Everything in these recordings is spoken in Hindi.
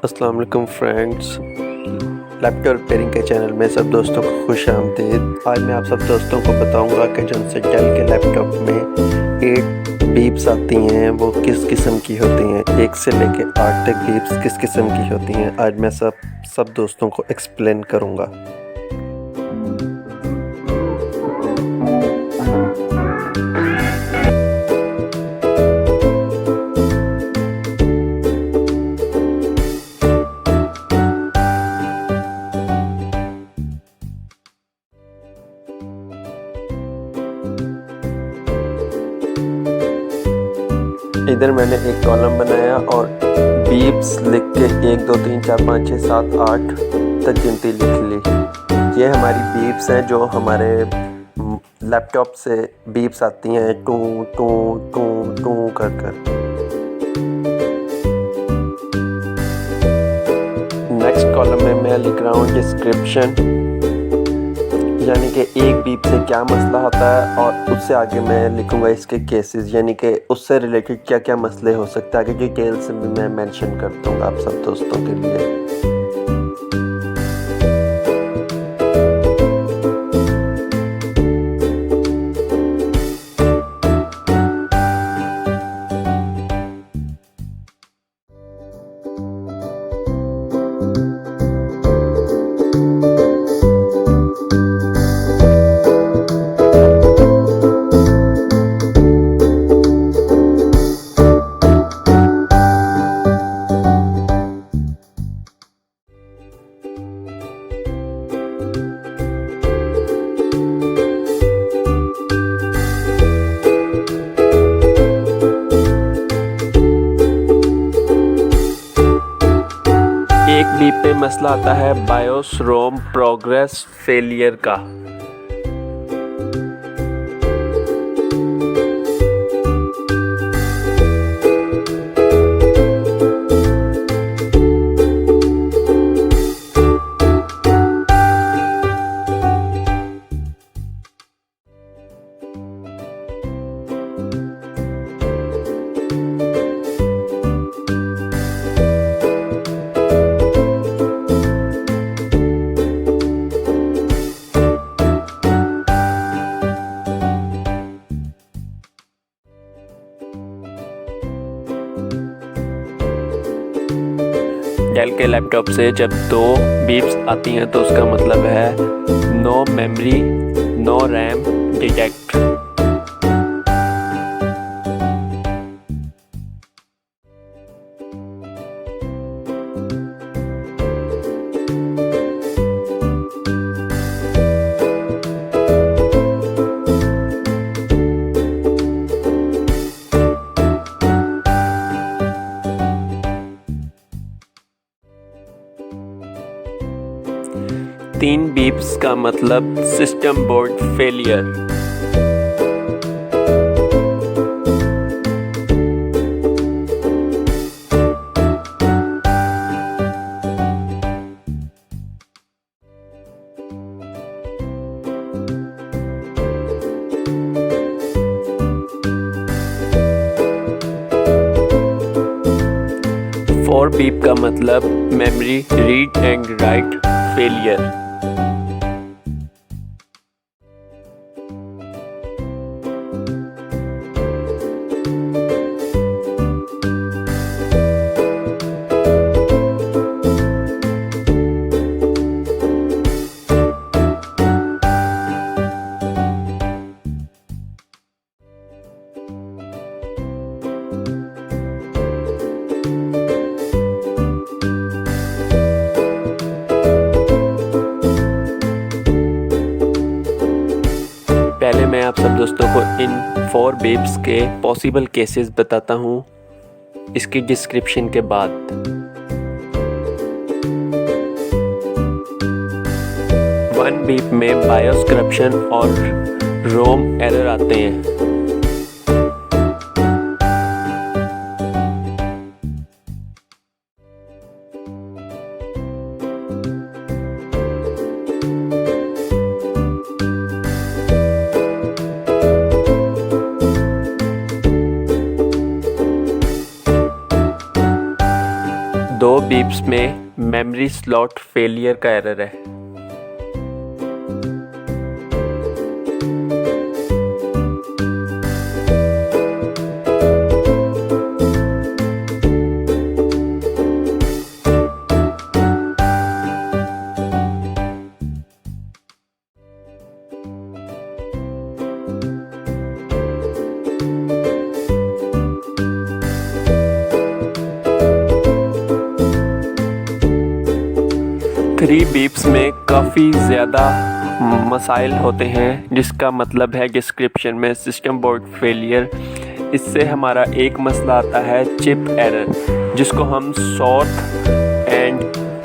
अस्सलाम वालेकुम फ्रेंड्स, लैपटॉप रिपेयरिंग के चैनल में सब दोस्तों को खुश आमदीद। आज मैं आप सब दोस्तों को बताऊंगा कि जो उनसे डेल के लैपटॉप में 8 बीप्स आती हैं वो किस किस्म की होती हैं। 1 से लेके 8 तक बीप्स किस किस्म की होती हैं आज मैं सब दोस्तों को एक्सप्लेन करूंगा। इधर मैंने एक कॉलम बनाया और बीप्स लिख के 1 2 3 4 5 6 7 8 तक गिनती लिख ली। ये हमारी बीप्स हैं जो हमारे लैपटॉप से बीप्स आती हैं टू टू टू टू कर कर। नेक्स्ट कॉलम में मैं लिख रहा हूँ डिस्क्रिप्शन, यानी कि एक बीप से क्या मसला होता है, और उससे आगे मैं लिखूंगा इसके केसेस, यानी कि उससे रिलेटेड क्या क्या मसले हो सकते हैं। आगे डिटेल्स में मैं मेंशन कर दूंगा आप सब दोस्तों के लिए। एक बीप पे मसला आता है बायोस रोम प्रोग्रेस फेलियर का। डेल के लैपटॉप से जब 2 बीप्स आती हैं तो उसका मतलब है no memory no RAM detect. तीन बीप्स का मतलब system board failure. Four beep का मतलब memory read and write failure. पहले मैं आप सब दोस्तों को इन 4 बीप्स के पॉसिबल केसेस बताता हूँ इसकी डिस्क्रिप्शन के बाद। वन बीप में बायोस करप्शन और रोम एरर आते हैं। 2 बीप्स में मेमोरी स्लॉट फेलियर का एरर है। थ्री बीप्स में काफ़ी ज़्यादा मसाइल होते हैं, जिसका मतलब है डिस्क्रिप्शन में सिस्टम बोर्ड फेलियर। इससे हमारा एक मसला आता है चिप एरर, जिसको हम south and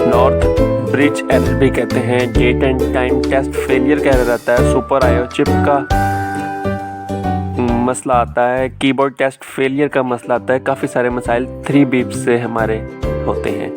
north bridge error भी कहते हैं। Date and time test failure का एरर आता है। सुपर आईओ चिप का मसला आता है। कीबोर्ड टेस्ट फेलियर का मसला आता है। काफ़ी सारे मसाइल 3 बीप्स से हमारे होते हैं।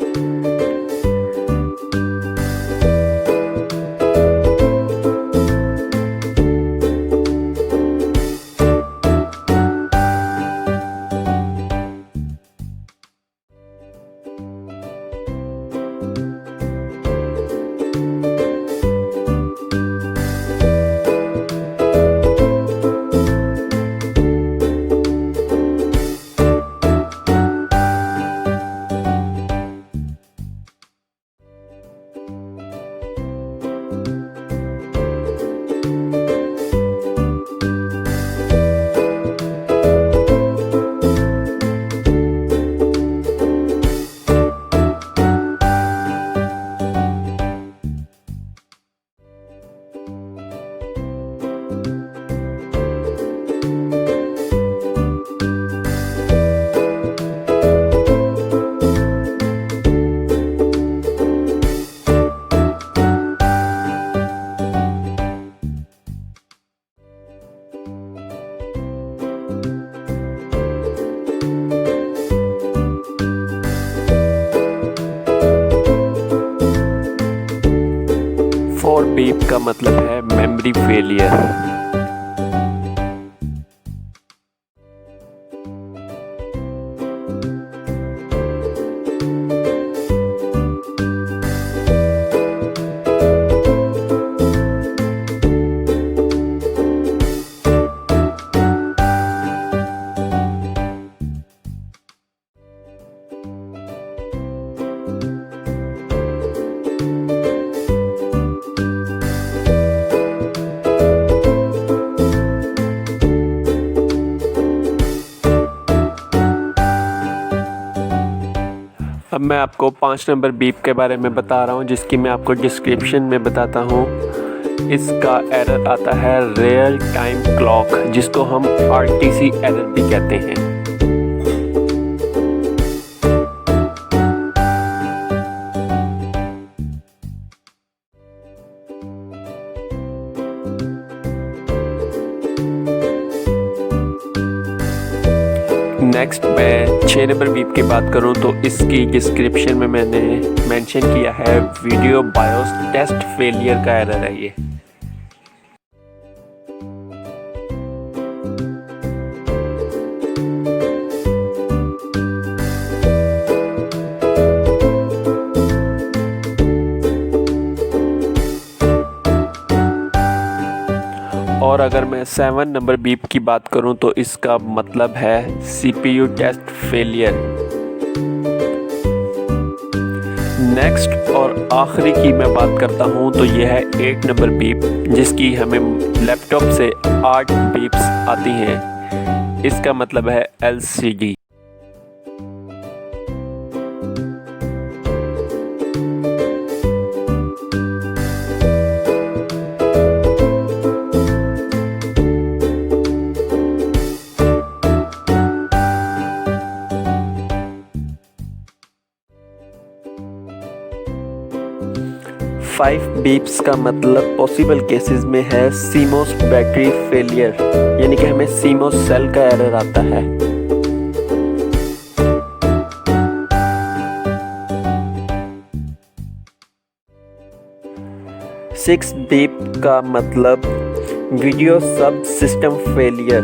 बीप का मतलब है मेमोरी फेलियर। अब मैं आपको 5 नंबर बीप के बारे में बता रहा हूँ, जिसकी मैं आपको डिस्क्रिप्शन में बताता हूँ। इसका एरर आता है रियल टाइम क्लॉक, जिसको हम RTC एरर भी कहते हैं। 6 नंबर बीप की बात करूं तो इसकी डिस्क्रिप्शन में मैंने मेंशन किया है वीडियो बायोस टेस्ट फेलियर का एरर है ये। और अगर मैं 7 नंबर बीप की बात करूं तो इसका मतलब है CPU टेस्ट फेलियर। नेक्स्ट और आखिरी की मैं बात करता हूं तो यह है 8 नंबर बीप, जिसकी हमें लैपटॉप से 8 बीप्स आती हैं। इसका मतलब है LCD। 5 बीप्स का मतलब पॉसिबल केसेस में है CMOS बैटरी फेलियर, यानी कि हमें CMOS सेल का एरर आता है। सिक्स बीप का मतलब वीडियो सब सिस्टम फेलियर,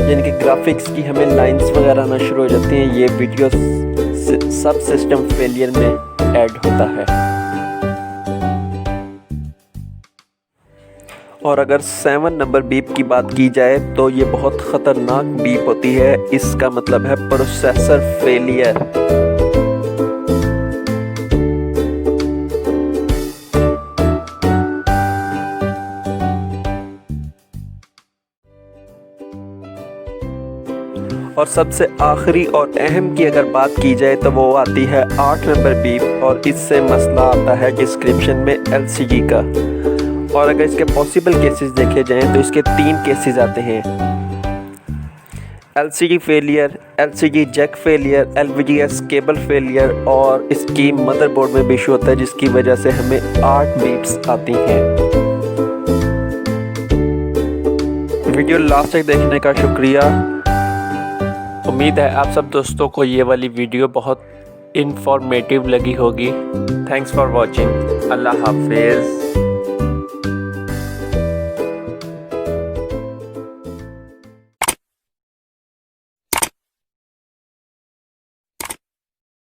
यानी कि ग्राफिक्स की हमें लाइंस वगैरह आना शुरू हो जाती हैं। ये वीडियो सब सिस्टम फेलियर में ऐड होता है। और अगर 7 नंबर बीप की बात की जाए तो ये बहुत ख़तरनाक बीप होती है। इसका मतलब है प्रोसेसर फेलियर। और सबसे आखिरी और अहम की अगर बात की जाए तो वो आती है 8 नंबर बीप, और इससे मसला आता है डिस्क्रिप्शन में LCD का। और अगर इसके पॉसिबल केसेस देखे जाएं तो इसके 3 केसेस आते हैं: LCD failure, LCD jack failure, LVDS cable failure, और इसकी मदरबोर्ड में भी इशू होता है जिसकी वजह से हमें 8 बीप्स आती हैं। वीडियो लास्ट तक देखने का शुक्रिया। उम्मीद है आप सब दोस्तों को ये वाली वीडियो बहुत इंफॉर्मेटिव लगी होगी। Thanks for watching. अल्लाह हाफिज़।